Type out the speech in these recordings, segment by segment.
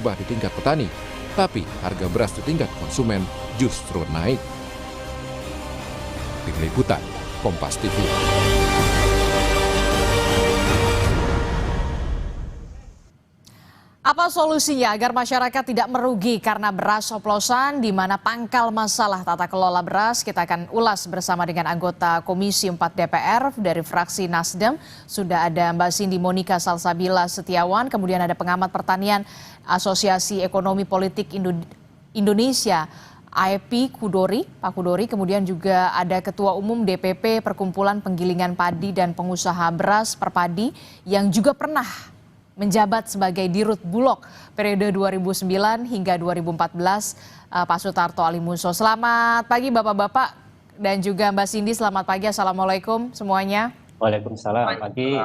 berubah di tingkat petani, tapi harga beras di tingkat konsumen justru naik. Tim Liputan, Kompas TV. Apa solusinya agar masyarakat tidak merugi karena beras oplosan? Di mana pangkal masalah tata kelola beras? Kita akan ulas bersama dengan anggota Komisi 4 DPR dari fraksi Nasdem. Sudah ada Mbak Cindy Monica Salsabila Setiawan, kemudian ada pengamat pertanian Asosiasi Ekonomi Politik Indonesia, AEP Kudori, Pak Kudori, kemudian juga ada Ketua Umum DPP Perkumpulan Penggilingan Padi dan Pengusaha Beras Perpadi yang juga pernah menjabat sebagai Dirut Bulog periode 2009 hingga 2014, Pak Sutarto Alimuso. Selamat pagi Bapak-Bapak dan juga Mbak Cindy, selamat pagi. Assalamualaikum semuanya. Waalaikumsalam, pagi.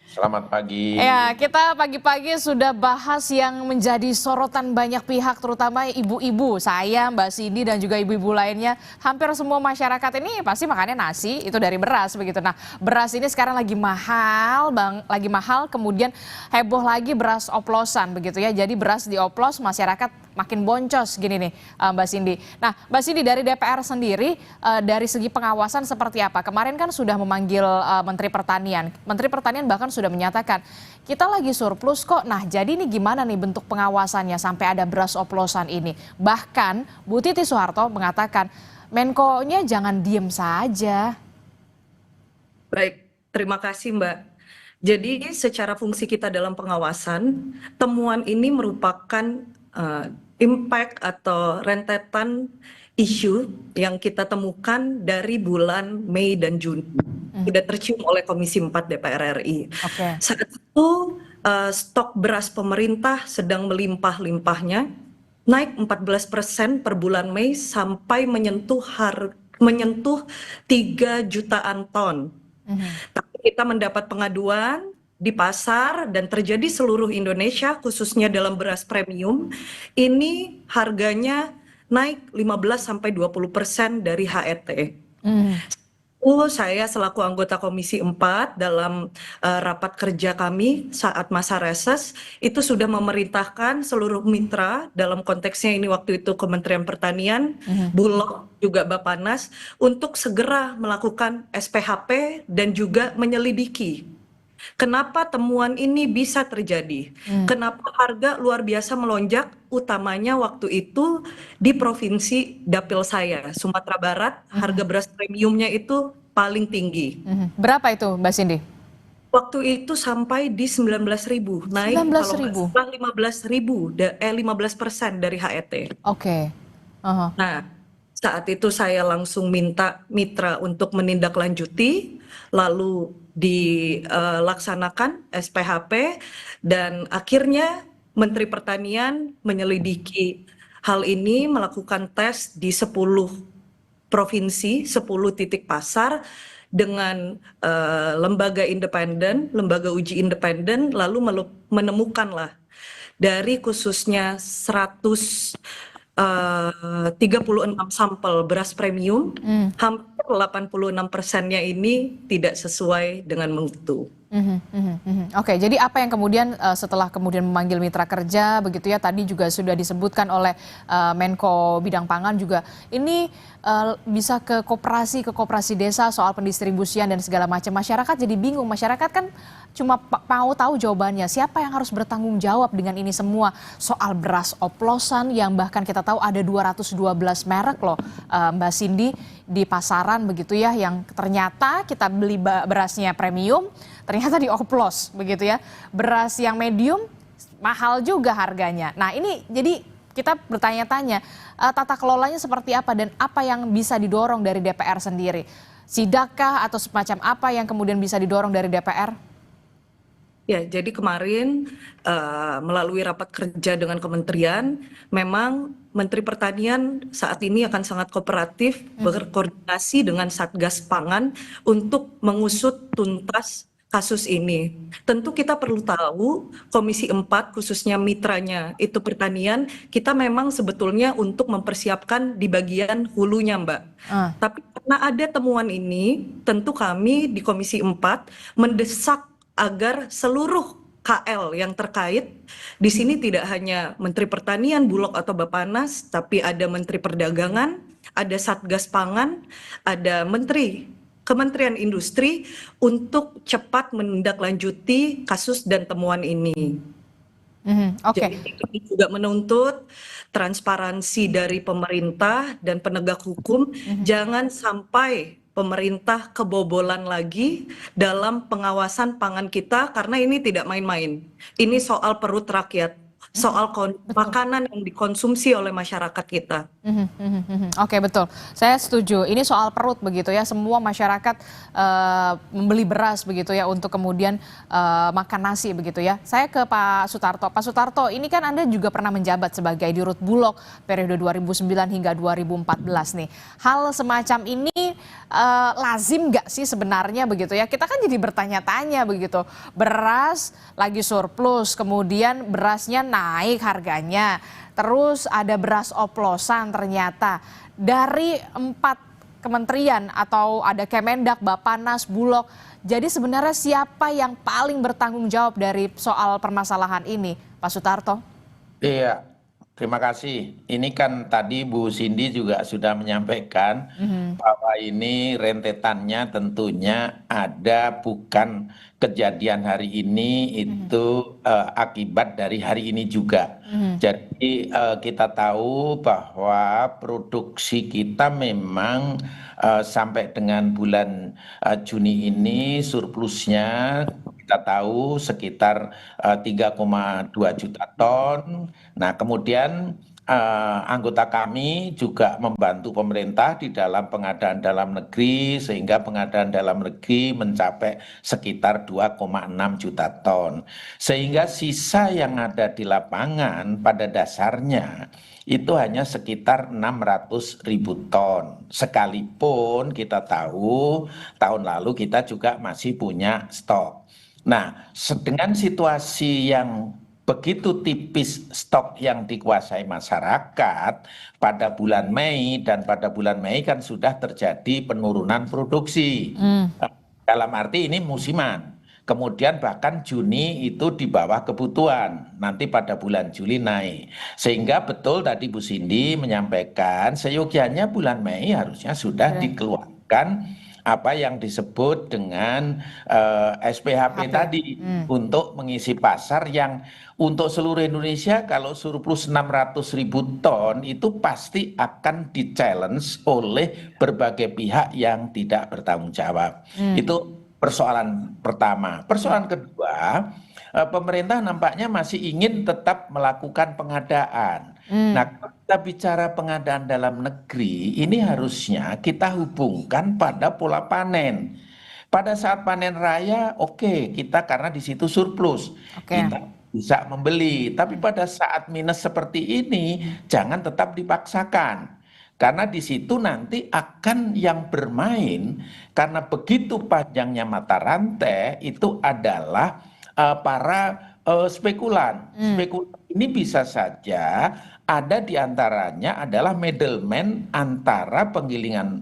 Selamat pagi. Ya, kita pagi-pagi sudah bahas yang menjadi sorotan banyak pihak, terutama ibu-ibu. Saya, Mbak Cindy, dan juga ibu-ibu lainnya. Hampir semua masyarakat ini pasti makannya nasi, itu dari beras begitu. Nah, beras ini sekarang lagi mahal, lagi mahal. Kemudian heboh lagi beras oplosan begitu ya. Jadi beras dioplos, masyarakat makin boncos gini nih, Mbak Cindy. Nah, Mbak Cindy, dari DPR sendiri, dari segi pengawasan seperti apa? Kemarin kan sudah memanggil Menteri Pertanian. Menteri Pertanian bahkan sudah menyatakan, kita lagi surplus kok. Nah, jadi ini gimana nih bentuk pengawasannya sampai ada beras oplosan ini? Bahkan Bu Titi Soeharto mengatakan, Menko-nya jangan diem saja. Baik, terima kasih Mbak. Jadi secara fungsi kita dalam pengawasan, temuan ini merupakan impact atau rentetan isu yang kita temukan dari bulan Mei dan Juni. Sudah tercium oleh Komisi 4 DPR RI. Saat itu stok beras pemerintah sedang melimpah-limpahnya, naik 14% per bulan Mei sampai menyentuh 3 jutaan ton. Tapi kita mendapat pengaduan di pasar dan terjadi seluruh Indonesia, khususnya dalam beras premium, ini harganya naik 15-20% dari HET. Saya selaku anggota Komisi 4 dalam rapat kerja kami saat masa reses itu sudah memerintahkan seluruh mitra, dalam konteksnya ini waktu itu Kementerian Pertanian, Bulog, juga Bappenas, untuk segera melakukan SPHP dan juga menyelidiki kenapa temuan ini bisa terjadi, kenapa harga luar biasa melonjak, utamanya waktu itu di provinsi dapil saya, Sumatera Barat, harga beras premiumnya itu paling tinggi. Berapa itu Mbak Cindy? Waktu itu sampai di 19.000, naik 19.000. kalau 15% dari HET. Oke. Nah, saat itu saya langsung minta mitra untuk menindaklanjuti, lalu dilaksanakan SPHP, dan akhirnya Menteri Pertanian menyelidiki hal ini, melakukan tes di 10 provinsi, 10 titik pasar dengan lembaga independen, lembaga uji independen, lalu menemukanlah dari khususnya 136 sampel beras premium, hampir 86%-nya ini tidak sesuai dengan mutu. Oke, jadi apa yang kemudian setelah kemudian memanggil mitra kerja begitu ya, tadi juga sudah disebutkan oleh Menko Bidang Pangan juga, ini bisa ke koperasi desa soal pendistribusian dan segala macam. Masyarakat jadi bingung, masyarakat kan cuma mau tahu jawabannya, siapa yang harus bertanggung jawab dengan ini semua soal beras oplosan yang bahkan kita tahu ada 212 merek loh, Mbak Cindy, di pasaran begitu ya, yang ternyata kita beli berasnya premium, ternyata dioplos begitu ya. Beras yang medium mahal juga harganya. Nah, ini jadi kita bertanya-tanya tata kelolanya seperti apa dan apa yang bisa didorong dari DPR sendiri. Sidakkah atau semacam apa yang kemudian bisa didorong dari DPR? Ya, jadi kemarin melalui rapat kerja dengan kementerian, memang Menteri Pertanian saat ini akan sangat kooperatif berkoordinasi dengan Satgas Pangan untuk mengusut tuntas kasus ini. Tentu kita perlu tahu, Komisi 4 khususnya mitranya itu pertanian, kita memang sebetulnya untuk mempersiapkan di bagian hulunya, Mbak. Tapi karena ada temuan ini, tentu kami di Komisi 4 mendesak agar seluruh KL yang terkait. Di sini tidak hanya Menteri Pertanian, Bulog atau Bappenas, tapi ada Menteri Perdagangan, ada Satgas Pangan, ada Kementerian Industri untuk cepat menindaklanjuti kasus dan temuan ini. Oke. Jadi kami juga menuntut transparansi dari pemerintah dan penegak hukum, jangan sampai pemerintah kebobolan lagi dalam pengawasan pangan kita karena ini tidak main-main. Ini soal perut rakyat, soal makanan yang dikonsumsi oleh masyarakat kita. Oke, betul. Saya setuju. Ini soal perut begitu ya. Semua masyarakat membeli beras begitu ya untuk kemudian makan nasi begitu ya. Saya ke Pak Sutarto. Pak Sutarto, ini kan Anda juga pernah menjabat sebagai Dirut Bulog periode 2009 hingga 2014 nih. Hal semacam ini lazim nggak sih sebenarnya begitu ya? Kita kan jadi bertanya-tanya begitu. Beras lagi surplus, kemudian berasnya naik harganya. Terus ada beras oplosan ternyata dari 4 kementerian atau ada Kemendak, Bappenas, Bulog. Jadi sebenarnya siapa yang paling bertanggung jawab dari soal permasalahan ini, Pak Sutarto? Iya, terima kasih. Ini kan tadi Bu Cindy juga sudah menyampaikan bahwa ini rentetannya tentunya ada bukan kejadian hari ini itu akibat dari hari ini juga. Jadi kita tahu bahwa produksi kita memang sampai dengan bulan Juni ini surplusnya kita tahu sekitar 3,2 juta ton. Nah, kemudian anggota kami juga membantu pemerintah di dalam pengadaan dalam negeri sehingga pengadaan dalam negeri mencapai sekitar 2,6 juta ton. Sehingga sisa yang ada di lapangan pada dasarnya itu hanya sekitar 600.000 ton. Sekalipun kita tahu tahun lalu kita juga masih punya stok. Nah, dengan situasi yang begitu tipis stok yang dikuasai masyarakat pada bulan Mei, dan pada bulan Mei kan sudah terjadi penurunan produksi. Dalam arti ini musiman. Kemudian bahkan Juni itu di bawah kebutuhan, nanti pada bulan Juli naik. Sehingga betul tadi Bu Cindy menyampaikan seyogianya bulan Mei harusnya sudah dikeluarkan apa yang disebut dengan SPHP tadi untuk mengisi pasar yang untuk seluruh Indonesia kalau surplus 600.000 ton itu pasti akan di-challenge oleh berbagai pihak yang tidak bertanggung jawab. Itu persoalan pertama. Persoalan kedua, pemerintah nampaknya masih ingin tetap melakukan pengadaan. Nah, kalau kita bicara pengadaan dalam negeri, ini harusnya kita hubungkan pada pola panen. Pada saat panen raya, oke, kita karena di situ surplus, kita bisa membeli. Tapi pada saat minus seperti ini, jangan tetap dipaksakan. Karena di situ nanti akan yang bermain, karena begitu panjangnya mata rantai, itu adalah para spekulan. Spekulan ini bisa saja ada di antaranya adalah middleman antara penggilingan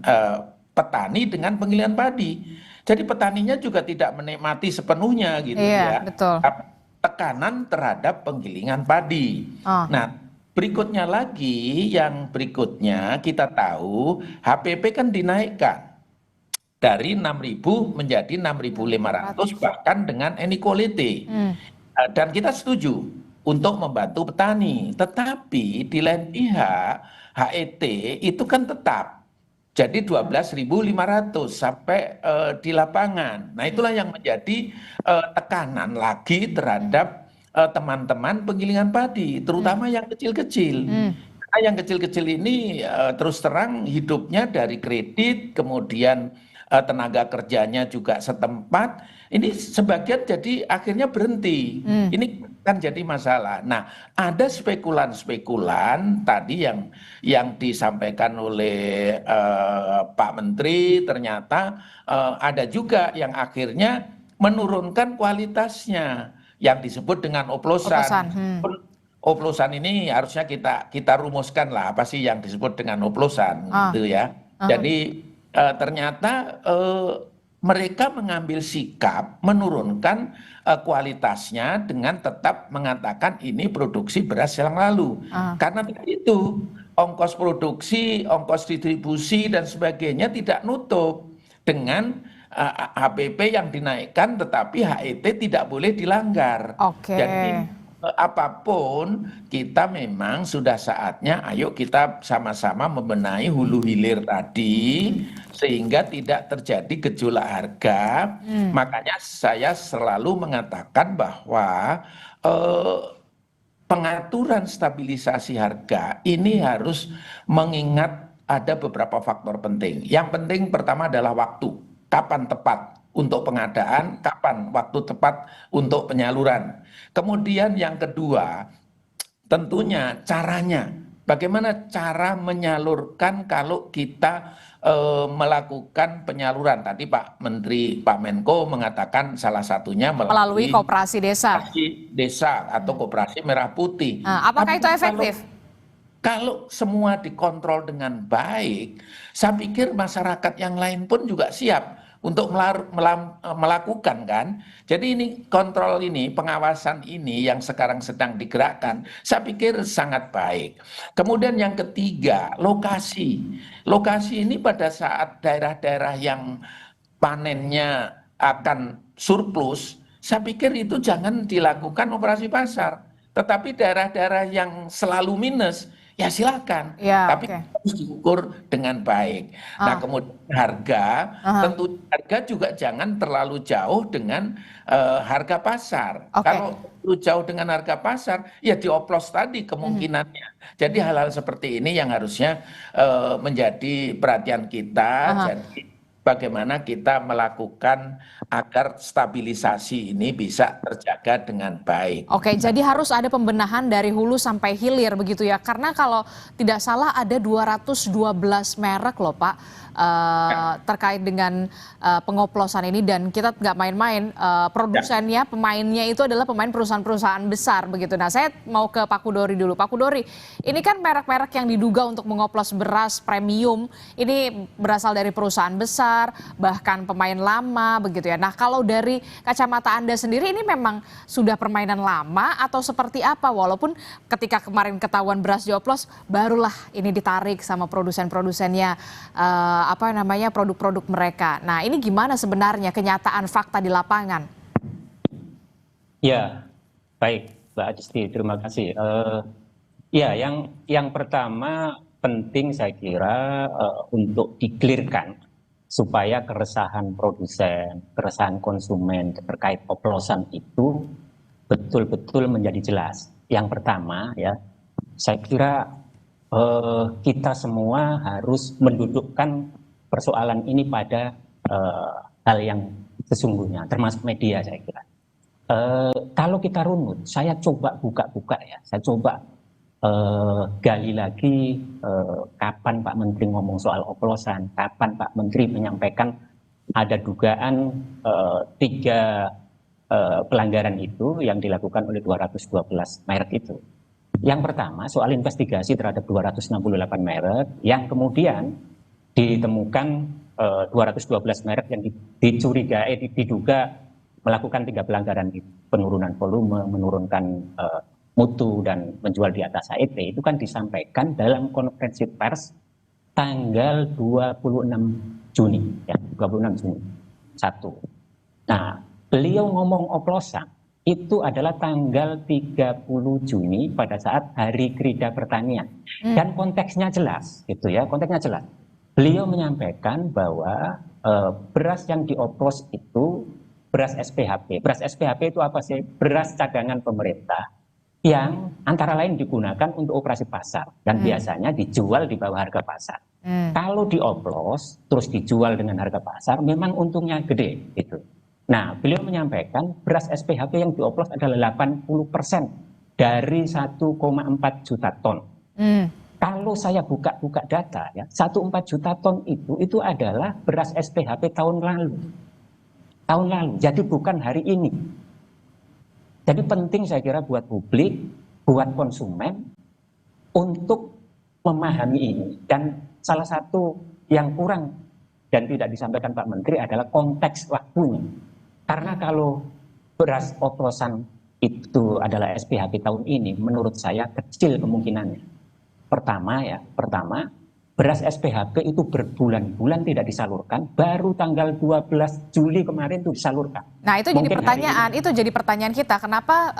petani dengan penggilingan padi. Jadi petaninya juga tidak menikmati sepenuhnya gitu ya. Betul. Tekanan terhadap penggilingan padi. Nah, berikutnya lagi yang berikutnya kita tahu HPP kan dinaikkan dari 6.000 menjadi 6.500 bahkan dengan inequality. Dan kita setuju untuk membantu petani, tetapi di lain pihak HET itu kan tetap jadi 12.500 sampai di lapangan. Nah, itulah yang menjadi tekanan lagi terhadap teman-teman penggilingan padi, terutama yang kecil-kecil. Karena yang kecil-kecil ini terus terang hidupnya dari kredit, kemudian tenaga kerjanya juga setempat. Ini sebagian jadi akhirnya berhenti. Ini kan jadi masalah. Nah, ada spekulan-spekulan tadi yang disampaikan oleh Pak Menteri, ternyata ada juga yang akhirnya menurunkan kualitasnya yang disebut dengan oplosan. Oplosan ini harusnya kita rumuskan lah apa sih yang disebut dengan oplosan gitu ya. Jadi ternyata mereka mengambil sikap menurunkan kualitasnya dengan tetap mengatakan ini produksi beras yang lalu. Karena itu ongkos produksi, ongkos distribusi dan sebagainya tidak nutup dengan HPP yang dinaikkan, tetapi HET tidak boleh dilanggar. Oke. Jadi apapun kita memang sudah saatnya ayo kita sama-sama membenahi hulu hilir tadi sehingga tidak terjadi gejolak harga. Makanya saya selalu mengatakan bahwa pengaturan stabilisasi harga ini harus mengingat ada beberapa faktor penting. Yang penting pertama adalah waktu. Kapan tepat untuk pengadaan, kapan waktu tepat untuk penyaluran. Kemudian yang kedua, tentunya caranya. Bagaimana cara menyalurkan kalau kita melakukan penyaluran? Tadi Pak Menteri, Pak Menko mengatakan salah satunya Melalui koperasi desa. koperasi desa atau koperasi merah putih. Apakah itu efektif? Kalau semua dikontrol dengan baik, saya pikir masyarakat yang lain pun juga siap untuk melakukan kan. Jadi ini kontrol ini, pengawasan ini yang sekarang sedang digerakkan, saya pikir sangat baik. Kemudian yang ketiga, lokasi. Lokasi ini pada saat daerah-daerah yang panennya akan surplus, saya pikir itu jangan dilakukan operasi pasar. Tetapi daerah-daerah yang selalu minus, ya silakan, tapi harus diukur dengan baik. Nah, kemudian harga, tentu harga juga jangan terlalu jauh dengan harga pasar. Kalau terlalu jauh dengan harga pasar, ya dioplos tadi kemungkinannya. Jadi hal-hal seperti ini yang harusnya menjadi perhatian kita. Jadi bagaimana kita melakukan agar stabilisasi ini bisa terjaga dengan baik. Oke, jadi harus ada pembenahan dari hulu sampai hilir begitu ya. Karena kalau tidak salah ada 212 merek loh Pak terkait dengan pengoplosan ini, dan kita nggak main-main, produsennya, pemainnya itu adalah pemain perusahaan-perusahaan besar begitu. Nah, saya mau ke Pak Kudori dulu. Pak Kudori, ini kan merek-merek yang diduga untuk mengoplos beras premium ini berasal dari perusahaan besar, bahkan pemain lama begitu ya. Nah, kalau dari kacamata Anda sendiri ini memang sudah permainan lama atau seperti apa? Walaupun ketika kemarin ketahuan beras dioplos, barulah ini ditarik sama produsen-produsennya produk-produk mereka. Nah, ini gimana sebenarnya kenyataan fakta di lapangan? Ya, baik Mbak Adisti, terima kasih. Ya, yang pertama penting saya kira untuk diklirkan supaya keresahan produsen, keresahan konsumen terkait oplosan itu betul-betul menjadi jelas. Yang pertama ya, saya kira kita semua harus mendudukkan persoalan ini pada hal yang sesungguhnya, termasuk media saya kira. Kalau kita runut, saya coba buka-buka ya, saya coba gali lagi kapan Pak Menteri ngomong soal oplosan, kapan Pak Menteri menyampaikan ada dugaan 3 pelanggaran itu yang dilakukan oleh 212 merek itu. Yang pertama soal investigasi terhadap 268 merek yang kemudian ditemukan 212 merek yang dicurigai, diduga melakukan 3 pelanggaran itu, penurunan volume, menurunkan mutu dan menjual di atas HET. Itu kan disampaikan dalam konferensi pers tanggal 26 Juni ya, 26 Juni 1. Nah, beliau ngomong oplosan itu adalah tanggal 30 Juni pada saat Hari Krida Pertanian. Dan konteksnya jelas gitu ya, konteksnya jelas. Beliau menyampaikan bahwa beras yang dioplos itu beras SPHP. Beras SPHP itu apa sih? Beras cadangan pemerintah yang antara lain digunakan untuk operasi pasar dan biasanya dijual di bawah harga pasar. Kalau dioplos terus dijual dengan harga pasar, memang untungnya gede gitu. Nah, beliau menyampaikan beras SPHP yang dioplos adalah 80% dari 1,4 juta ton. Kalau saya buka-buka data ya, 1,4 juta ton itu adalah beras SPHP tahun lalu. Tahun lalu, jadi bukan hari ini. Jadi penting saya kira buat publik, buat konsumen untuk memahami ini. Dan salah satu yang kurang dan tidak disampaikan Pak Menteri adalah konteks waktunya. Karena kalau beras oplosan itu adalah SPHP tahun ini, menurut saya kecil kemungkinannya. Pertama, beras SPHP itu berbulan-bulan tidak disalurkan, baru tanggal 12 Juli kemarin itu disalurkan. Nah, itu jadi pertanyaan kita, kenapa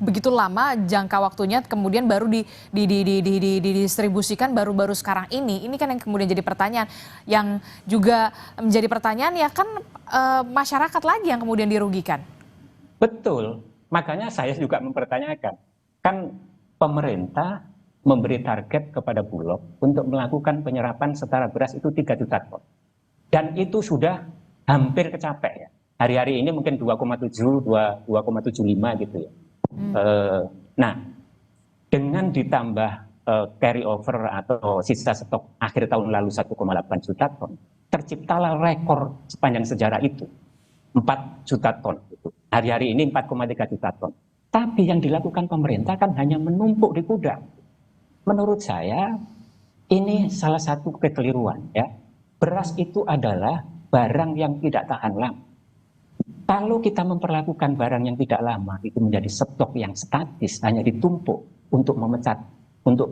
begitu lama jangka waktunya kemudian baru didistribusikan baru sekarang ini? Ini kan yang kemudian jadi pertanyaan, yang juga menjadi pertanyaan ya kan masyarakat lagi yang kemudian dirugikan. Betul, makanya saya juga mempertanyakan, kan pemerintah memberi target kepada Bulog untuk melakukan penyerapan setara beras itu 3 juta ton. Dan itu sudah hampir kecapek ya. Hari-hari ini mungkin 2,75 gitu ya. Nah, dengan ditambah carry over atau sisa stok akhir tahun lalu 1,8 juta ton, terciptalah rekor sepanjang sejarah itu, 4 juta ton. Gitu. Hari-hari ini 4,3 juta ton. Tapi yang dilakukan pemerintah kan hanya menumpuk di gudang. Menurut saya ini salah satu kekeliruan ya. Beras itu adalah barang yang tidak tahan lama. Kalau kita memperlakukan barang yang tidak lama itu menjadi stok yang statis, hanya ditumpuk untuk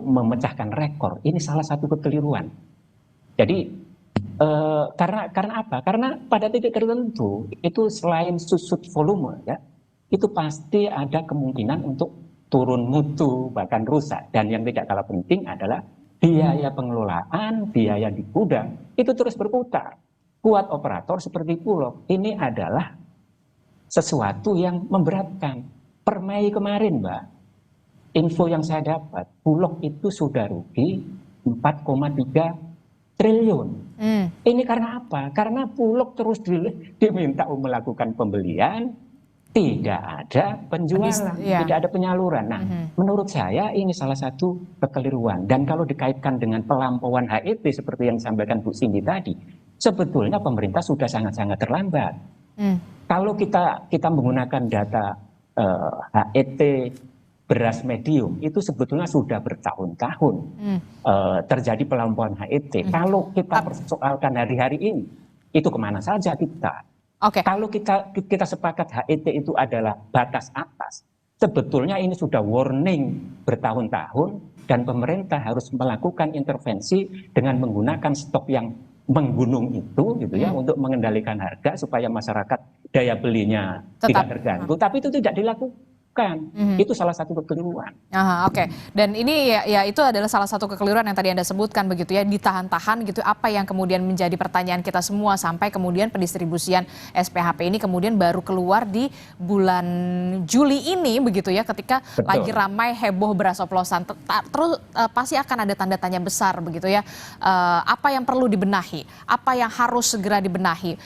memecahkan rekor, ini salah satu kekeliruan. Jadi karena apa? Karena pada titik tertentu itu selain susut volume ya, itu pasti ada kemungkinan untuk turun mutu, bahkan rusak. Dan yang tidak kalah penting adalah biaya pengelolaan, biaya di gudang, itu terus berputar. Buat operator seperti Bulog, ini adalah sesuatu yang memberatkan. Per Mei kemarin, Mbak, info yang saya dapat, Bulog itu sudah rugi 4,3 triliun. Ini karena apa? Karena Bulog terus diminta melakukan pembelian, tidak ada penjualan, tidak ada penyaluran. Nah, menurut saya ini salah satu kekeliruan. Dan kalau dikaitkan dengan pelampauan HET seperti yang disampaikan Bu Cindy tadi, sebetulnya pemerintah sudah sangat-sangat terlambat. Kalau kita menggunakan data HET beras medium, itu sebetulnya sudah bertahun-tahun terjadi pelampauan HET. Kalau kita persoalkan hari-hari ini, itu kemana saja kita? Kalau kita sepakat HET itu adalah batas atas, sebetulnya ini sudah warning bertahun-tahun dan pemerintah harus melakukan intervensi dengan menggunakan stok yang menggunung itu gitu ya untuk mengendalikan harga supaya masyarakat daya belinya tidak terganggu, tapi itu tidak dilakukan. Itu salah satu kekeliruan. Dan ini ya itu adalah salah satu kekeliruan yang tadi Anda sebutkan begitu ya, ditahan-tahan gitu. Apa yang kemudian menjadi pertanyaan kita semua sampai kemudian pendistribusian SPHP ini kemudian baru keluar di bulan Juli ini begitu ya, ketika lagi ramai heboh beras oplosan. Terus pasti akan ada tanda tanya besar begitu ya. Apa yang perlu dibenahi? Apa yang harus segera dibenahi?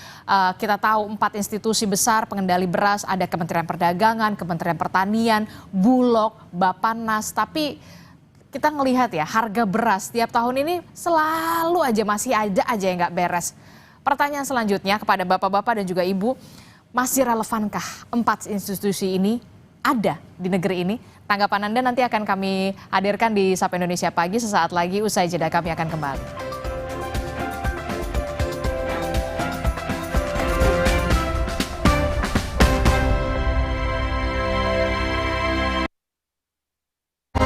Kita tahu 4 institusi besar pengendali beras, ada Kementerian Perdagangan, Kementerian Pertanian, Bulog, Bappenas, tapi kita ngelihat ya harga beras tiap tahun ini selalu masih ada aja yang nggak beres. Pertanyaan selanjutnya kepada bapak-bapak dan juga ibu, masih relevankah 4 institusi ini ada di negeri ini? Tanggapan Anda nanti akan kami hadirkan di Sapa Indonesia Pagi sesaat lagi, usai jeda kami akan kembali.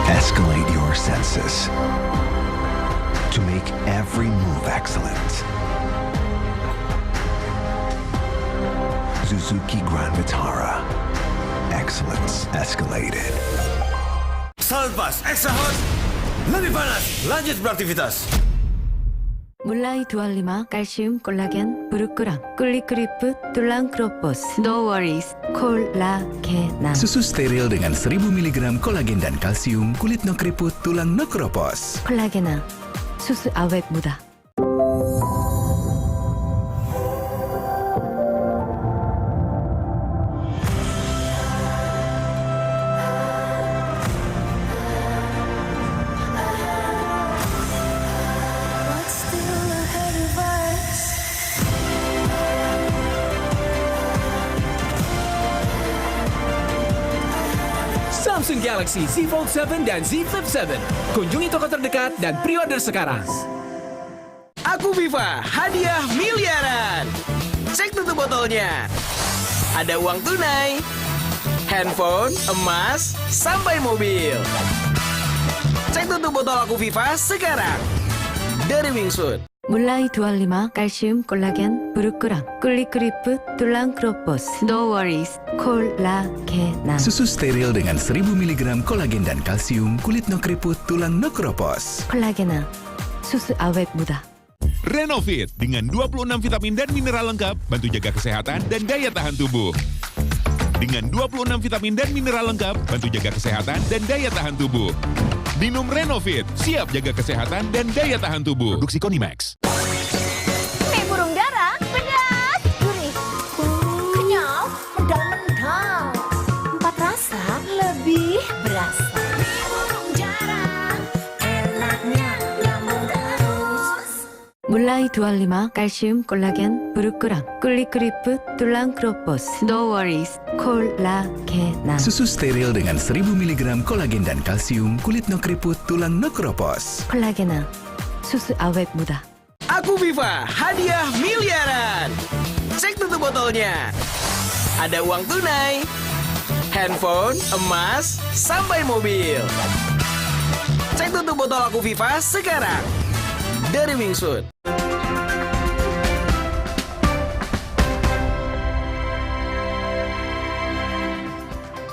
Escalate your senses to make every move excellent. Suzuki Grand Vitara. Excellence escalated. Salpas Extra Hot. Lebih panas, lanjut beraktivitas. 물라이 두알리마 칼슘 콜라겐 브루크랑 꿀리크리프 툴랑 크로포스 No worries 콜라겐 Susu steril dengan 1000 mg kolagen dan kalsium, kulit no keriput, tulang no keropos. 콜라겐아 수수 아웨 무다. Samsung Galaxy Z Fold 7 dan Z Flip 7. Kunjungi toko terdekat dan pre-order sekarang. Aku Viva, hadiah miliaran. Cek tutup botolnya. Ada uang tunai, handphone, emas, sampai mobil. Cek tutup botol Aku Viva sekarang. Dari Wingsuit. 물라이 두알리마 칼슘 콜라겐 부르크랑 꿀리크리프 툴랑 크로포스 No worries 콜라겐 Susu steril dengan 1000 mg kolagen dan kalsium, kulit no keriput, tulang no keropos. 콜라겐아 수수 awet muda. Renovit dengan 26 vitamin dan mineral lengkap, bantu jaga kesehatan dan daya tahan tubuh. Dengan 26 vitamin dan mineral lengkap, bantu jaga kesehatan dan daya tahan tubuh. Minum Renovit, siap jaga kesehatan dan daya tahan tubuh. Produksi Konimax. Mie burung dara, pedas, gurih, kenyal, mendal-mendal. 4 rasa lebih berasa. Mie burung dara, enaknya nyambung terus. 물라이 두알리마 칼슘 콜라겐 부르크랑 꿀리크리프 툴랑 크로포스 No worries 콜라겐 Susu steril dengan 1000 mg kolagen dan kalsium, kulit no keriput, tulang no keropos. 콜라겐아 수수 awet muda. Aku Viva, hadiah miliaran. Cek tutup botolnya. Ada uang tunai, handphone, emas, sampai mobil. Cek tutup botol Aku Viva sekarang. Dari Wingsuit.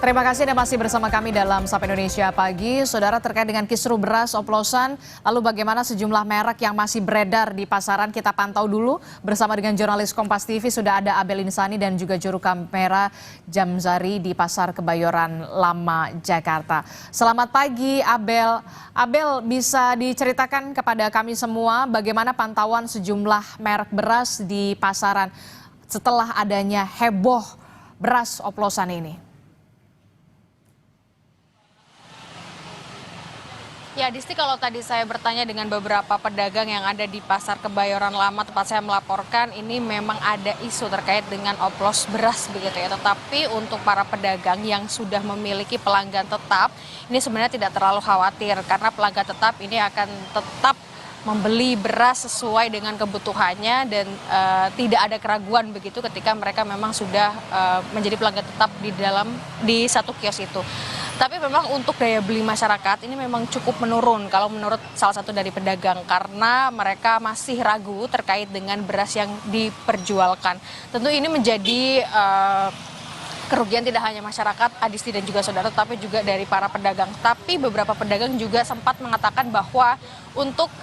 Terima kasih Anda masih bersama kami dalam Sapa Indonesia Pagi. Saudara, terkait dengan kisru beras oplosan, lalu bagaimana sejumlah merek yang masih beredar di pasaran, kita pantau dulu bersama dengan jurnalis Kompas TV. Sudah ada Abel Insani dan juga juru kamera Jamzari di Pasar Kebayoran Lama, Jakarta. Selamat pagi Abel. Abel, bisa diceritakan kepada kami semua bagaimana pantauan sejumlah merek beras di pasaran setelah adanya heboh beras oplosan ini? Ya, Disti, kalau tadi saya bertanya dengan beberapa pedagang yang ada di Pasar Kebayoran Lama, tempat saya melaporkan, ini memang ada isu terkait dengan oplos beras begitu ya. Tetapi untuk para pedagang yang sudah memiliki pelanggan tetap, ini sebenarnya tidak terlalu khawatir karena pelanggan tetap ini akan tetap membeli beras sesuai dengan kebutuhannya dan tidak ada keraguan begitu ketika mereka memang sudah menjadi pelanggan tetap di satu kios itu. Tapi memang untuk daya beli masyarakat ini memang cukup menurun kalau menurut salah satu dari pedagang karena mereka masih ragu terkait dengan beras yang diperjualkan. Tentu ini menjadi kerugian tidak hanya masyarakat, Adisti dan juga saudara, tapi juga dari para pedagang. Tapi beberapa pedagang juga sempat mengatakan bahwa untuk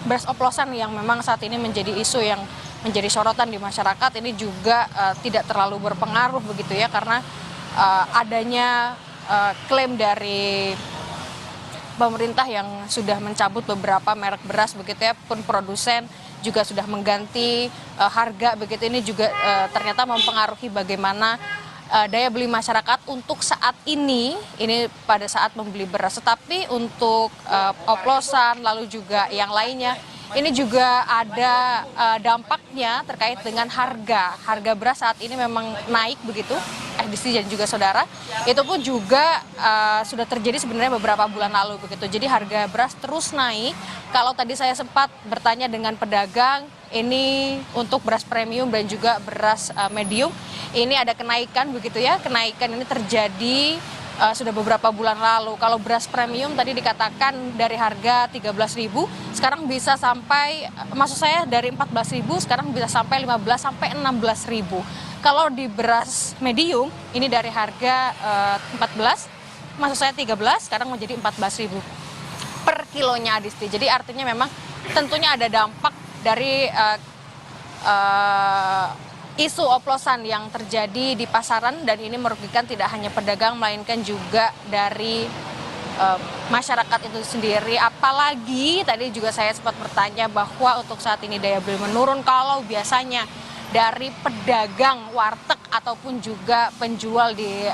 beras oplosan yang memang saat ini menjadi isu yang menjadi sorotan di masyarakat ini juga tidak terlalu berpengaruh begitu ya, karena adanya klaim dari pemerintah yang sudah mencabut beberapa merek beras begitu ya, pun produsen juga sudah mengganti harga begitu, ini juga ternyata mempengaruhi bagaimana daya beli masyarakat untuk saat ini pada saat membeli beras. Tetapi untuk oplosan lalu juga yang lainnya ini juga ada dampaknya terkait dengan harga beras saat ini memang naik begitu, Disti dan juga saudara. Itu pun juga sudah terjadi sebenarnya beberapa bulan lalu begitu. Jadi harga beras terus naik. Kalau tadi saya sempat bertanya dengan pedagang, ini untuk beras premium dan juga beras medium, ini ada kenaikan begitu ya. Kenaikan ini terjadi sudah beberapa bulan lalu. Kalau beras premium tadi dikatakan dari harga 13.000 sekarang bisa sampai, maksud saya dari 14.000 sekarang bisa sampai 15 sampai 16.000. Kalau di beras medium ini dari harga 14, maksud saya 13 sekarang menjadi 14.000 per kilonya, Adisti. Jadi artinya memang tentunya ada dampak dari isu oplosan yang terjadi di pasaran, dan ini merugikan tidak hanya pedagang melainkan juga dari masyarakat itu sendiri. Apalagi tadi juga saya sempat bertanya bahwa untuk saat ini daya beli menurun. Kalau biasanya dari pedagang warteg ataupun juga penjual di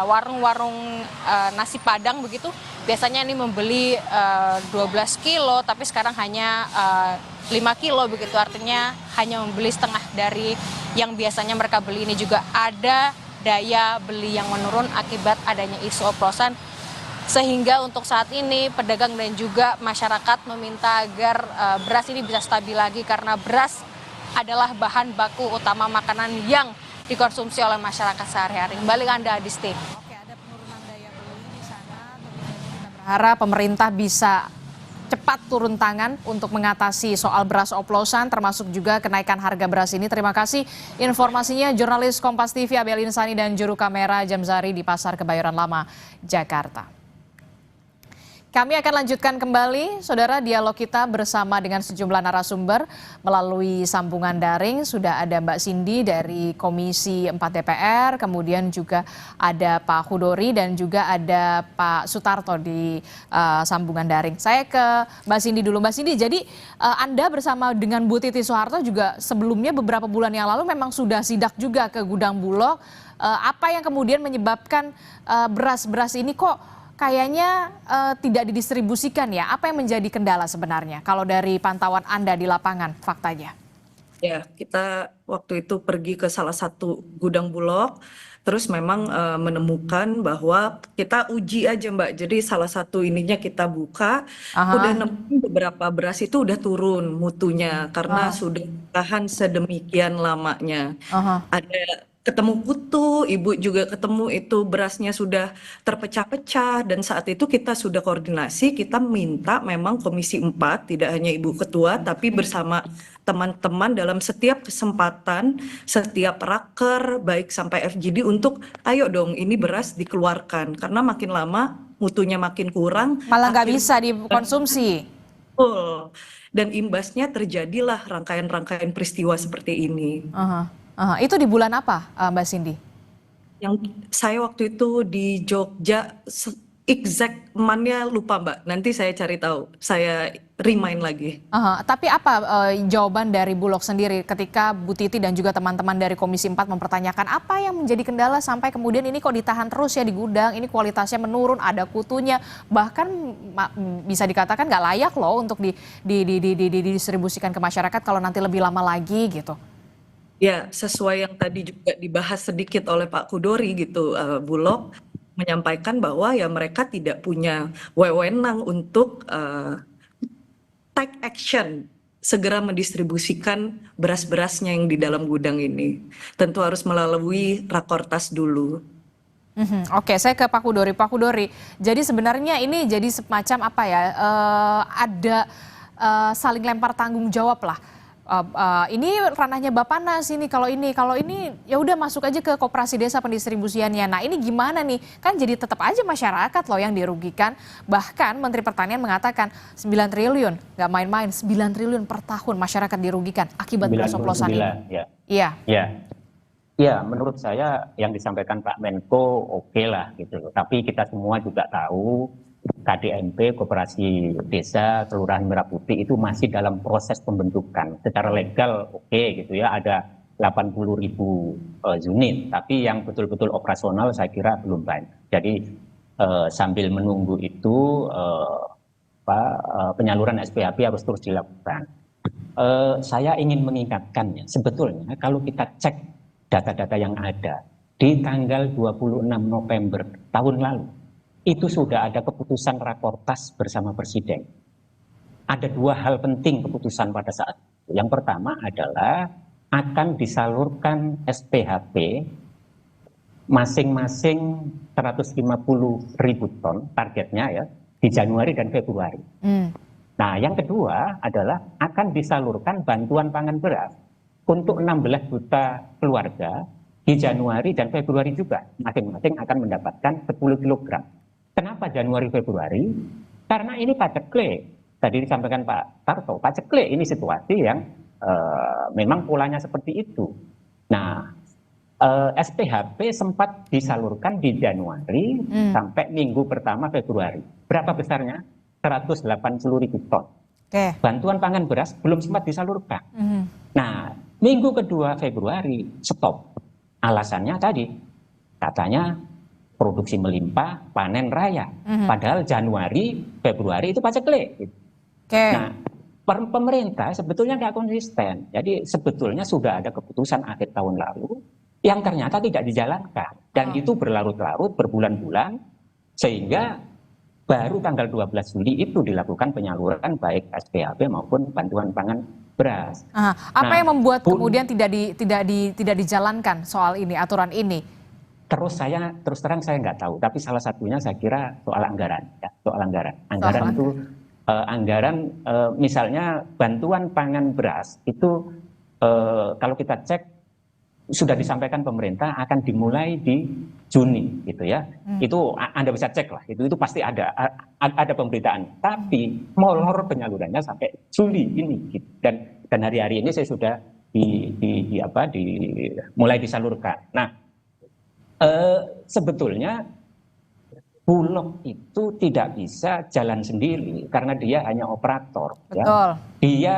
warung-warung nasi Padang begitu, biasanya ini membeli 12 kilo tapi sekarang hanya 5 kilo begitu, artinya hanya membeli setengah dari yang biasanya mereka beli. Ini juga ada daya beli yang menurun akibat adanya isu oplosan Sehingga untuk saat ini pedagang dan juga masyarakat meminta agar beras ini bisa stabil lagi karena beras adalah bahan baku utama makanan yang dikonsumsi oleh masyarakat sehari-hari. Kembali ke Anda, Adisti. Oke, ada penurunan daya beli di sana. Kita berharap pemerintah bisa cepat turun tangan untuk mengatasi soal beras oplosan, termasuk juga kenaikan harga beras ini. Terima kasih informasinya jurnalis Kompas TV Abel Insani dan juru kamera Jamzari di Pasar Kebayoran Lama, Jakarta. Kami akan lanjutkan kembali, saudara, dialog kita bersama dengan sejumlah narasumber melalui sambungan daring. Sudah ada Mbak Cindy dari Komisi 4 DPR, kemudian juga ada Pak Hudori dan juga ada Pak Sutarto di sambungan daring. Saya ke Mbak Cindy dulu. Mbak Cindy, jadi Anda bersama dengan Bu Titi Soeharto juga sebelumnya beberapa bulan yang lalu memang sudah sidak juga ke gudang Bulog. Apa yang kemudian menyebabkan beras-beras ini kok kayaknya tidak didistribusikan ya? Apa yang menjadi kendala sebenarnya kalau dari pantauan Anda di lapangan faktanya? Ya, kita waktu itu pergi ke salah satu gudang Bulog, terus memang menemukan bahwa kita uji aja Mbak. Jadi salah satu ininya kita buka, udah nemuin beberapa beras itu udah turun mutunya karena sudah tahan sedemikian lamanya. Ada ketemu kutu, ibu juga ketemu itu berasnya sudah terpecah-pecah, dan saat itu kita sudah koordinasi, kita minta memang Komisi 4, tidak hanya Ibu Ketua, tapi bersama teman-teman dalam setiap kesempatan, setiap raker, baik sampai FGD untuk ayo dong ini beras dikeluarkan, karena makin lama mutunya makin kurang. Malah nggak bisa dikonsumsi. Betul, dan imbasnya terjadilah rangkaian-rangkaian peristiwa seperti ini. Itu di bulan apa, Mbak Cindy? Yang saya waktu itu di Jogja, exact month-nya lupa Mbak. Nanti saya cari tahu, saya remind lagi. Tapi apa jawaban dari Bulog sendiri ketika Bu Titi dan juga teman-teman dari Komisi 4 mempertanyakan apa yang menjadi kendala sampai kemudian ini kok ditahan terus ya di gudang, ini kualitasnya menurun, ada kutunya, bahkan bisa dikatakan nggak layak loh untuk didistribusikan ke masyarakat kalau nanti lebih lama lagi gitu. Ya, sesuai yang tadi juga dibahas sedikit oleh Pak Hudori gitu, Bulog menyampaikan bahwa ya mereka tidak punya wewenang untuk take action, segera mendistribusikan beras-berasnya yang di dalam gudang ini. Tentu harus melalui rakortas dulu. Oke, saya ke Pak Hudori. Pak Hudori, jadi sebenarnya ini jadi semacam apa ya, ada saling lempar tanggung jawab lah. Ini ranahnya Bappenas ini, kalau ini ya udah masuk aja ke koperasi desa pendistribusiannya. Nah ini gimana nih, kan jadi tetap aja masyarakat loh yang dirugikan. Bahkan Menteri Pertanian mengatakan 9 triliun, nggak main-main, 9 triliun per tahun masyarakat dirugikan akibat beras oplosan ini. Ya, menurut saya yang disampaikan Pak Menko oke lah gitu. Tapi kita semua juga tahu KDMP, Koperasi Desa Kelurahan Merah Putih itu masih dalam proses pembentukan. Secara legal oke gitu ya, ada 80.000 unit, tapi yang betul-betul operasional saya kira belum banyak. Jadi sambil menunggu itu penyaluran SPHP harus terus dilakukan. Saya ingin mengingatkan ya, sebetulnya kalau kita cek data-data yang ada di tanggal 26 November tahun lalu, itu sudah ada keputusan rakortas bersama Presiden. Ada dua hal penting keputusan pada saat itu. Yang pertama adalah akan disalurkan SPHP masing-masing 150.000 ton targetnya ya di Januari dan Februari. Nah yang kedua adalah akan disalurkan bantuan pangan beras untuk 16 juta keluarga di Januari dan Februari juga. Masing-masing akan mendapatkan 10 kilogram. Kenapa Januari Februari? Karena ini paceklik. Tadi disampaikan Pak Tarto, paceklik ini situasi yang memang polanya seperti itu. Nah, SPHP sempat disalurkan di Januari sampai minggu pertama Februari. Berapa besarnya? 180.000 ton. Bantuan pangan beras belum sempat disalurkan. Nah, minggu kedua Februari stop. Alasannya tadi, katanya produksi melimpah, panen raya. Padahal Januari, Februari itu paceklik. Nah, pemerintah sebetulnya nggak konsisten. Jadi sebetulnya sudah ada keputusan akhir tahun lalu yang ternyata tidak dijalankan. Dan itu berlarut-larut, berbulan-bulan, sehingga baru tanggal 12 Juli itu dilakukan penyaluran baik SPHP maupun bantuan pangan beras. Apa yang membuat kemudian tidak dijalankan soal ini, aturan ini? Terus terang saya nggak tahu, tapi salah satunya saya kira soal anggaran, ya, soal anggaran. Anggaran misalnya bantuan pangan beras itu kalau kita cek sudah disampaikan pemerintah akan dimulai di Juni, gitu ya. Itu Anda bisa cek lah, itu pasti ada pemberitaan. Tapi molor penyalurannya sampai Juli ini, gitu. Dan hari-hari ini saya sudah mulai disalurkan. Nah. Sebetulnya Bulog itu tidak bisa jalan sendiri karena dia hanya operator. Betul. Ya. Dia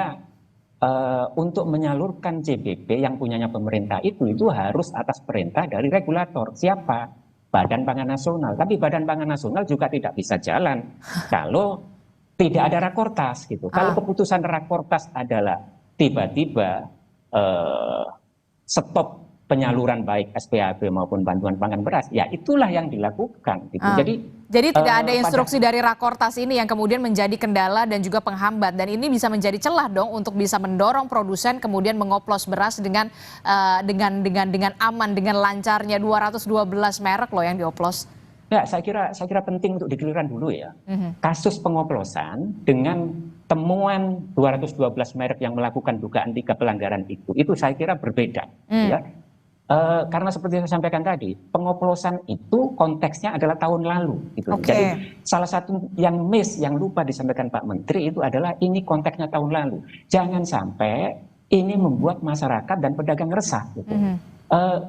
untuk menyalurkan CBP yang punyanya pemerintah itu harus atas perintah dari regulator. Siapa? Badan Pangan Nasional. Tapi Badan Pangan Nasional juga tidak bisa jalan kalau tidak ada rakortas gitu. Kalau keputusan rakortas adalah tiba-tiba stop penyaluran baik SPHP maupun bantuan pangan beras, ya itulah yang dilakukan. Gitu. Jadi tidak ada instruksi dari rakortas ini yang kemudian menjadi kendala dan juga penghambat, dan ini bisa menjadi celah dong untuk bisa mendorong produsen kemudian mengoplos beras dengan aman, dengan lancarnya 212 merek loh yang dioplos. Ya, saya kira penting untuk dikelirukan dulu ya. Kasus pengoplosan dengan temuan 212 merek yang melakukan dugaan 3 pelanggaran itu saya kira berbeda. Ya. Karena seperti saya sampaikan tadi, pengoplosan itu konteksnya adalah tahun lalu. Gitu. Jadi salah satu yang lupa disampaikan Pak Menteri itu adalah ini konteksnya tahun lalu. Jangan sampai ini membuat masyarakat dan pedagang resah. Gitu.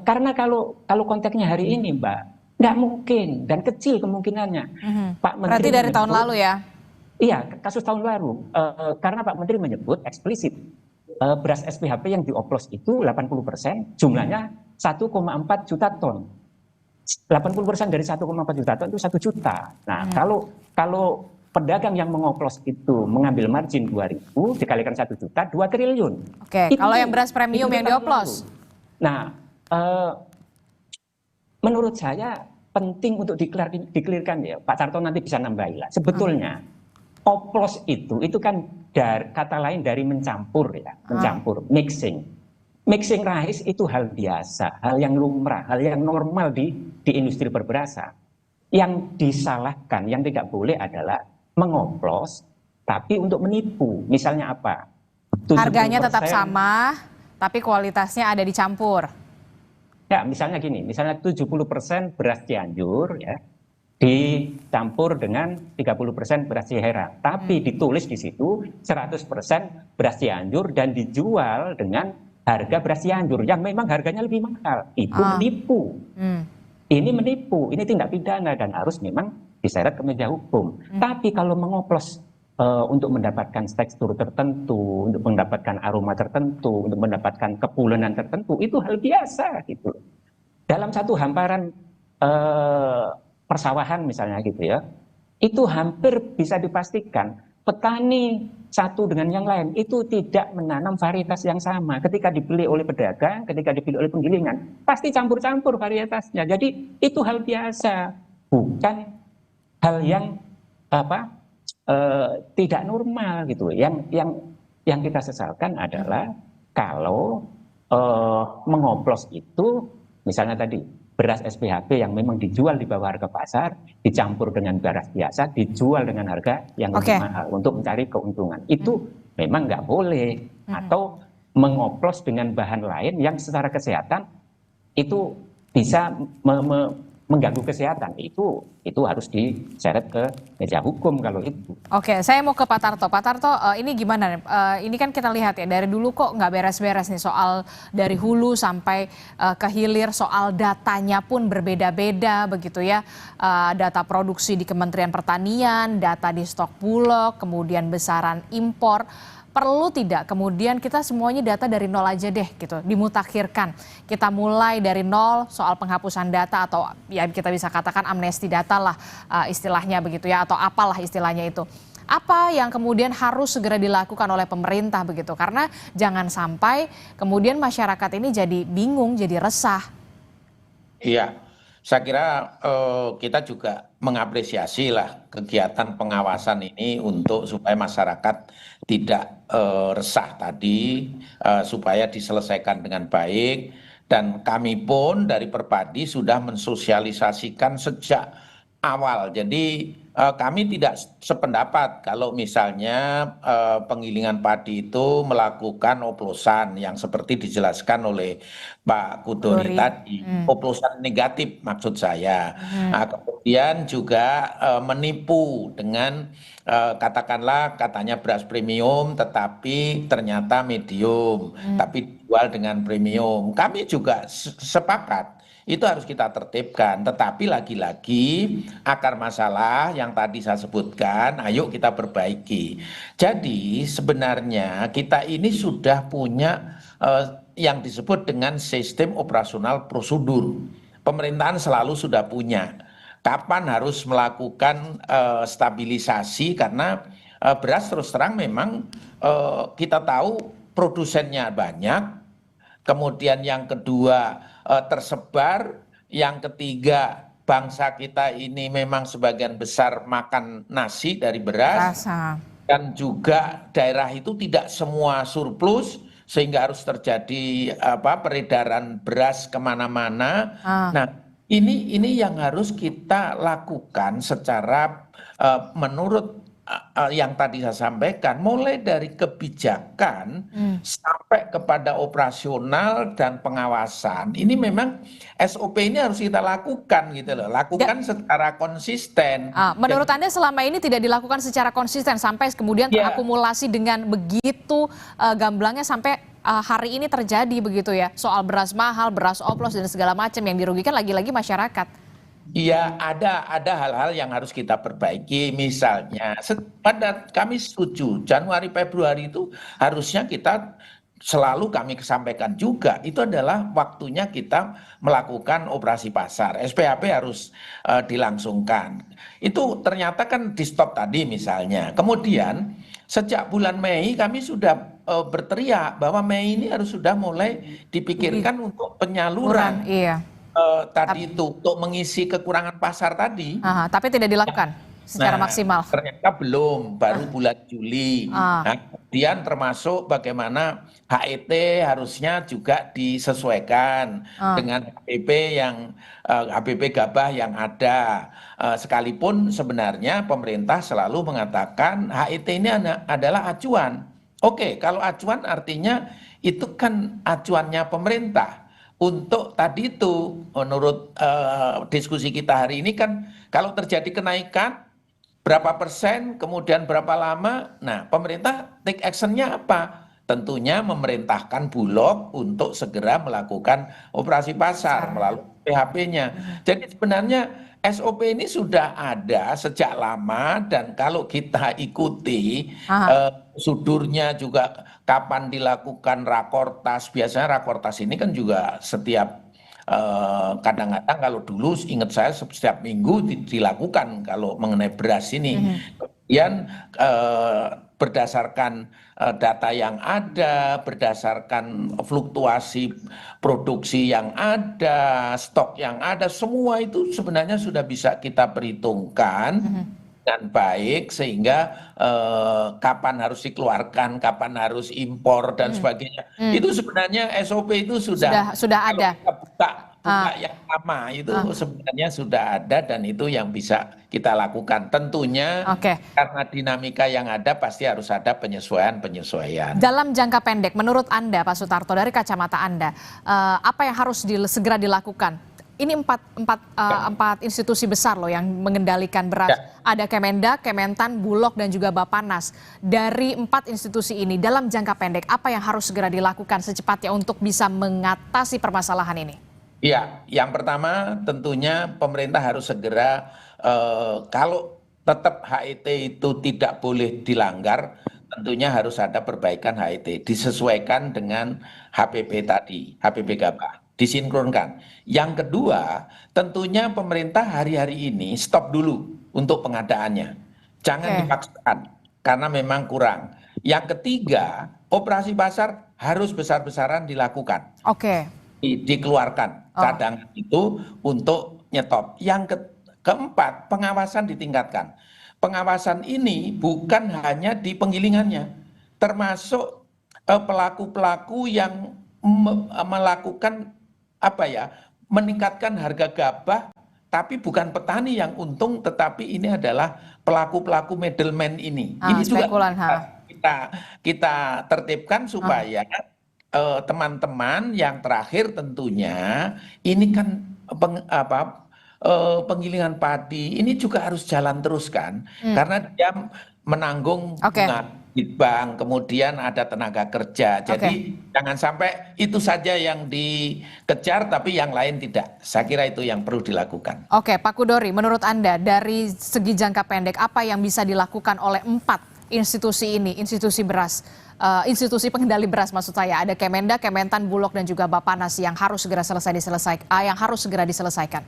Karena kalau konteksnya hari ini, Mbak, nggak mungkin dan kecil kemungkinannya. Pak Menteri berarti dari tahun lalu ya? Iya, kasus tahun lalu. Karena Pak Menteri menyebut eksplisit beras SPHP yang dioplos itu 80%, jumlahnya 1,4 juta ton. 80% dari 1,4 juta ton itu 1 juta. Nah, kalau pedagang yang mengoplos itu mengambil margin 2.000 dikalikan 1 juta, 2 triliun. Oke, kalau yang beras premium yang dioplos? Nah, menurut saya penting untuk dikelirkan ya. Pak Tarto nanti bisa nambahin lah. Sebetulnya oplos itu kan kata lain dari mencampur ya, mencampur, mixing. Mixing rice itu hal biasa, hal yang lumrah, hal yang normal di industri berberasan. Yang disalahkan, yang tidak boleh adalah mengoplos, tapi untuk menipu. Misalnya apa? Harganya tetap sama, tapi kualitasnya ada dicampur. Ya, misalnya gini, misalnya 70% beras Cianjur ya, dicampur dengan 30% beras Ciherang. Tapi ditulis di situ 100% beras Cianjur dan dijual dengan harga beras Cianjur yang memang harganya lebih mahal. Itu menipu. Ini menipu, ini tindak pidana dan harus memang diseret ke meja hukum. Tapi kalau mengoplos untuk mendapatkan tekstur tertentu, untuk mendapatkan aroma tertentu, untuk mendapatkan kepulenan tertentu, itu hal biasa gitu. Dalam satu hamparan persawahan misalnya gitu ya, itu hampir bisa dipastikan petani satu dengan yang lain itu tidak menanam varietas yang sama. Ketika dibeli oleh pedagang, ketika dibeli oleh penggilingan, pasti campur-campur varietasnya. Jadi itu hal biasa, bukan hal yang tidak normal gitu. Yang kita sesalkan adalah kalau mengoplos itu, misalnya tadi beras SPHP yang memang dijual di bawah harga pasar, dicampur dengan beras biasa, dijual dengan harga yang lebih mahal untuk mencari keuntungan. Itu memang nggak boleh. Atau mengoplos dengan bahan lain yang secara kesehatan itu bisa mengganggu kesehatan. Itu harus diseret ke meja hukum kalau itu. Oke, saya mau ke Pak Tarto. Pak Tarto, ini gimana? Ini kan kita lihat ya, dari dulu kok nggak beres-beres nih soal dari hulu sampai ke hilir, soal datanya pun berbeda-beda begitu ya. Data produksi di Kementerian Pertanian, data di stok Bulog, kemudian besaran impor. Perlu tidak kemudian kita semuanya data dari nol aja deh gitu, dimutakhirkan. Kita mulai dari nol soal penghapusan data atau ya kita bisa katakan amnesti data lah istilahnya begitu ya, atau apalah istilahnya itu. Apa yang kemudian harus segera dilakukan oleh pemerintah begitu, karena jangan sampai kemudian masyarakat ini jadi bingung, jadi resah. Iya, saya kira kita juga mengapresiasi lah kegiatan pengawasan ini untuk supaya masyarakat tidak resah tadi, supaya diselesaikan dengan baik. Dan kami pun dari Perpadi sudah mensosialisasikan sejak awal. Jadi kami tidak sependapat kalau misalnya penggilingan padi itu melakukan oplosan yang seperti dijelaskan oleh Pak Kudori tadi, oplosan negatif maksud saya. Nah, kemudian juga menipu dengan katakanlah katanya beras premium tetapi ternyata medium, tapi dijual dengan premium. Kami juga sepakat. Itu harus kita tertibkan, tetapi lagi-lagi akar masalah yang tadi saya sebutkan, ayo kita perbaiki. Jadi sebenarnya kita ini sudah punya yang disebut dengan sistem operasional prosedur. Pemerintahan selalu sudah punya. Kapan harus melakukan stabilisasi, karena beras terus terang memang kita tahu produsennya banyak. Kemudian yang kedua tersebar, yang ketiga bangsa kita ini memang sebagian besar makan nasi dari beras, dan juga daerah itu tidak semua surplus sehingga harus terjadi peredaran beras kemana-mana. Nah ini yang harus kita lakukan secara menurut yang tadi saya sampaikan, mulai dari kebijakan sampai kepada operasional dan pengawasan. Ini memang SOP ini harus kita lakukan gitu loh, lakukan secara konsisten. Menurut Anda selama ini tidak dilakukan secara konsisten sampai kemudian terakumulasi dengan begitu gamblangnya sampai hari ini terjadi begitu ya, soal beras mahal, beras oplos dan segala macam yang dirugikan lagi-lagi masyarakat. Iya, ada hal-hal yang harus kita perbaiki. Misalnya, pada kami setuju Januari Februari itu harusnya kita selalu kami sampaikan juga, itu adalah waktunya kita melakukan operasi pasar. SPHP harus dilangsungkan. Itu ternyata kan di stop tadi misalnya. Kemudian sejak bulan Mei kami sudah berteriak bahwa Mei ini harus sudah mulai dipikirkan untuk penyaluran. Tadi itu untuk mengisi kekurangan pasar tadi. Tapi tidak dilakukan secara maksimal. Ternyata belum, baru bulan Juli. Nah, kemudian termasuk bagaimana HET harusnya juga disesuaikan dengan HBP gabah yang ada. Sekalipun sebenarnya pemerintah selalu mengatakan HET ini adalah acuan. Oke, kalau acuan artinya itu kan acuannya pemerintah. Untuk tadi itu, menurut diskusi kita hari ini kan, kalau terjadi kenaikan berapa persen, kemudian berapa lama, nah pemerintah take action-nya apa? Tentunya memerintahkan Bulog untuk segera melakukan operasi pasar melalui PHP-nya. Jadi sebenarnya SOP ini sudah ada sejak lama, dan kalau kita ikuti sudurnya juga kapan dilakukan rakortas. Biasanya rakortas ini kan juga setiap kadang-kadang kalau dulu ingat saya setiap minggu dilakukan kalau mengenai beras ini. Kemudian berdasarkan data yang ada, berdasarkan fluktuasi produksi yang ada, stok yang ada, semua itu sebenarnya sudah bisa kita perhitungkan dengan baik, sehingga kapan harus dikeluarkan, kapan harus impor dan sebagainya. Itu sebenarnya SOP itu sudah ada. Buka yang lama itu sebenarnya sudah ada, dan itu yang bisa kita lakukan. Tentunya karena dinamika yang ada pasti harus ada penyesuaian. Dalam jangka pendek, menurut Anda Pak Sutarto, dari kacamata Anda, apa yang harus segera dilakukan? Ini empat institusi besar loh yang mengendalikan beras. Ada Kemendak, Kementan, Bulog, dan juga Bappenas. Dari 4 institusi ini, dalam jangka pendek, apa yang harus segera dilakukan secepatnya untuk bisa mengatasi permasalahan ini? Iya, yang pertama tentunya pemerintah harus segera, kalau tetap HET itu tidak boleh dilanggar, tentunya harus ada perbaikan HET, disesuaikan dengan HPP tadi, HPP gabah, disinkronkan. Yang kedua, tentunya pemerintah hari-hari ini stop dulu untuk pengadaannya. Jangan dipaksakan, karena memang kurang. Yang ketiga, operasi pasar harus besar-besaran dilakukan. Dikeluarkan cadangan itu untuk nyetop. Yang Keempat, pengawasan ditingkatkan. Pengawasan ini bukan hanya di penggilingannya, termasuk pelaku-pelaku yang melakukan meningkatkan harga gabah, tapi bukan petani yang untung, tetapi ini adalah pelaku-pelaku middleman ini. Ini juga kita tertibkan supaya teman-teman yang terakhir tentunya ini kan penggilingan padi ini juga harus jalan terus kan, karena dia menanggung bunga di bank, kemudian ada tenaga kerja. Jadi jangan sampai itu saja yang dikejar tapi yang lain tidak. Saya kira itu yang perlu dilakukan. Oke, Pak Kudori, menurut Anda dari segi jangka pendek apa yang bisa dilakukan oleh 4 institusi ini, institusi beras, institusi pengendali beras maksud saya, ada Kemendak, Kementan, Bulog dan juga Bappenas yang harus segera diselesaikan.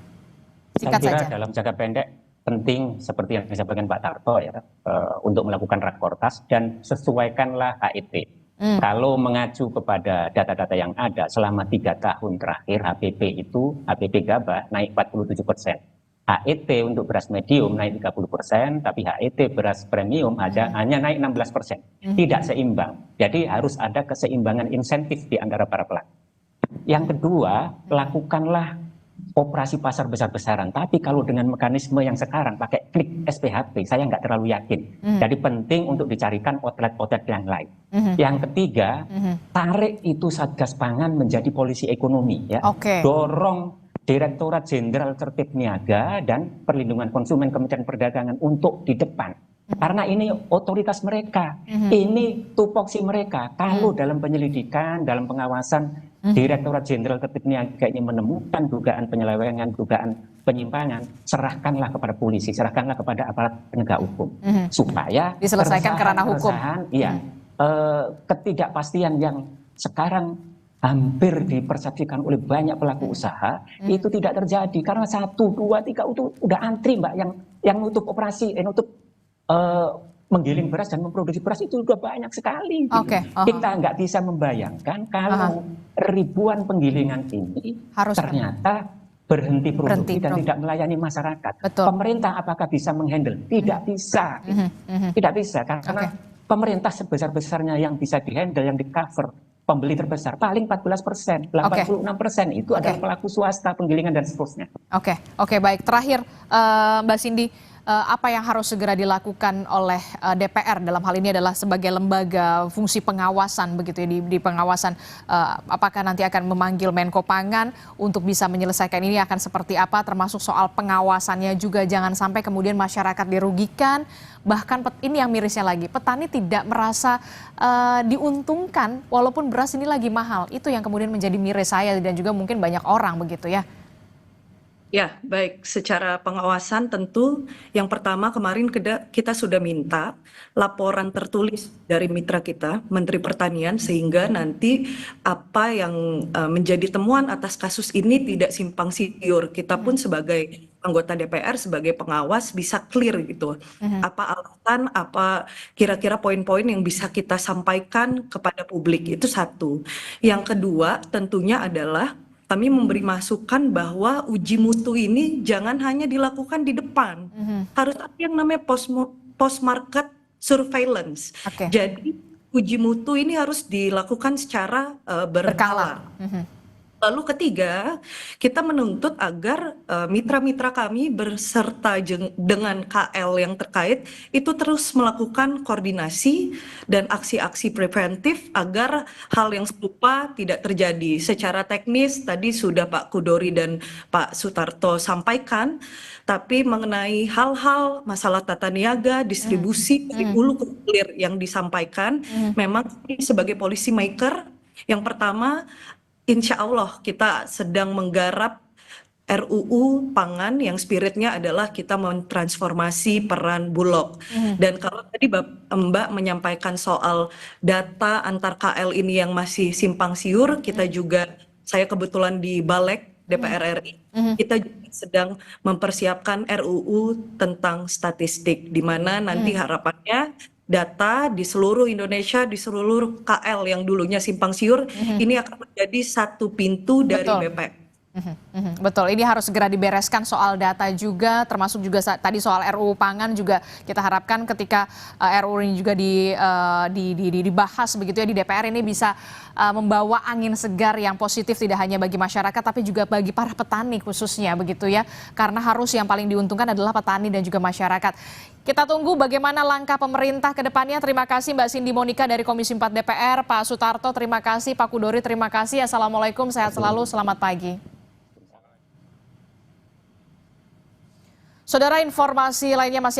Singkat saya kira saja. dalam jangka pendek penting seperti yang disampaikan Pak Tarto ya, untuk melakukan rakortas dan sesuaikanlah HET. Kalau mengacu kepada data-data yang ada selama 3 tahun terakhir, HPP gabah naik 47%. HET untuk beras medium naik 30%, tapi HET beras premium hanya naik 16%. Tidak seimbang. Jadi harus ada keseimbangan insentif di antara para pelaku. Yang kedua, lakukanlah operasi pasar besar-besaran, tapi kalau dengan mekanisme yang sekarang pakai klik SPHP, saya nggak terlalu yakin. Jadi penting untuk dicarikan outlet-outlet yang lain. Yang ketiga, tarik itu Satgas Pangan menjadi polisi ekonomi, ya. Dorong Direktorat Jenderal Tertib Niaga dan Perlindungan Konsumen Kementerian Perdagangan untuk di depan. Karena ini otoritas mereka, ini tupoksi mereka. Kalau dalam penyelidikan, dalam pengawasan, Direktorat Jenderal Tertib Niaga ini menemukan dugaan penyelewengan, dugaan penyimpangan, serahkanlah kepada polisi, serahkanlah kepada aparat penegak hukum, supaya diselesaikan kerana hukum. Ketidakpastian yang sekarang hampir dipersepsikan oleh banyak pelaku usaha itu tidak terjadi karena 1, 2, 3 itu udah antri Mbak yang nutup operasi, menggiling beras dan memproduksi beras itu sudah banyak sekali. Kita nggak bisa membayangkan kalau ribuan penggilingan ini ternyata berhenti produksi dan tidak melayani masyarakat. Pemerintah apakah bisa menghandle? Tidak bisa. Tidak bisa karena pemerintah sebesar-besarnya yang bisa dihandle, yang di-cover, pembeli terbesar paling 14%, 86% itu adalah pelaku swasta, penggilingan dan seterusnya. Oke, baik. Terakhir Mbak Cindy, apa yang harus segera dilakukan oleh DPR dalam hal ini adalah sebagai lembaga fungsi pengawasan begitu ya, di pengawasan, apakah nanti akan memanggil Menko Pangan untuk bisa menyelesaikan ini, akan seperti apa, termasuk soal pengawasannya juga, jangan sampai kemudian masyarakat dirugikan, bahkan ini yang mirisnya lagi, petani tidak merasa diuntungkan walaupun beras ini lagi mahal. Itu yang kemudian menjadi miris saya dan juga mungkin banyak orang begitu ya. Ya, baik. Secara pengawasan tentu yang pertama kemarin kita sudah minta laporan tertulis dari mitra kita, Menteri Pertanian, sehingga nanti apa yang menjadi temuan atas kasus ini tidak simpang siur. Kita pun sebagai anggota DPR, sebagai pengawas bisa clear gitu. Apa alasan, apa kira-kira poin-poin yang bisa kita sampaikan kepada publik, itu satu. Yang kedua tentunya adalah kami memberi masukan bahwa uji mutu ini jangan hanya dilakukan di depan, harus ada yang namanya post-market surveillance. Jadi uji mutu ini harus dilakukan secara berkala. Lalu ketiga, kita menuntut agar mitra-mitra kami berserta dengan KL yang terkait itu terus melakukan koordinasi dan aksi-aksi preventif agar hal yang serupa tidak terjadi. Secara teknis tadi sudah Pak Kudori dan Pak Sutarto sampaikan, tapi mengenai hal-hal masalah tata niaga, distribusi dari hulu ke hilir yang disampaikan, memang sebagai policy maker, yang pertama, insya Allah kita sedang menggarap RUU Pangan yang spiritnya adalah kita mentransformasi peran Bulog. Dan kalau tadi Mbak menyampaikan soal data antar KL ini yang masih simpang siur, kita juga, saya kebetulan di Balek DPR RI, kita juga sedang mempersiapkan RUU tentang statistik, di mana nanti harapannya data di seluruh Indonesia, di seluruh KL yang dulunya simpang siur, ini akan menjadi satu pintu dari BPS Betul, ini harus segera dibereskan soal data juga, termasuk juga tadi soal RUU Pangan juga kita harapkan ketika RUU ini juga dibahas begitu ya di DPR, ini bisa membawa angin segar yang positif tidak hanya bagi masyarakat tapi juga bagi para petani khususnya begitu ya, karena harus yang paling diuntungkan adalah petani dan juga masyarakat. Kita tunggu bagaimana langkah pemerintah ke depannya. Terima kasih Mbak Cindy Monica dari Komisi 4 DPR, Pak Sutarto terima kasih, Pak Kudori terima kasih. Assalamualaikum, sehat selalu, selamat pagi. Saudara, informasi lainnya masih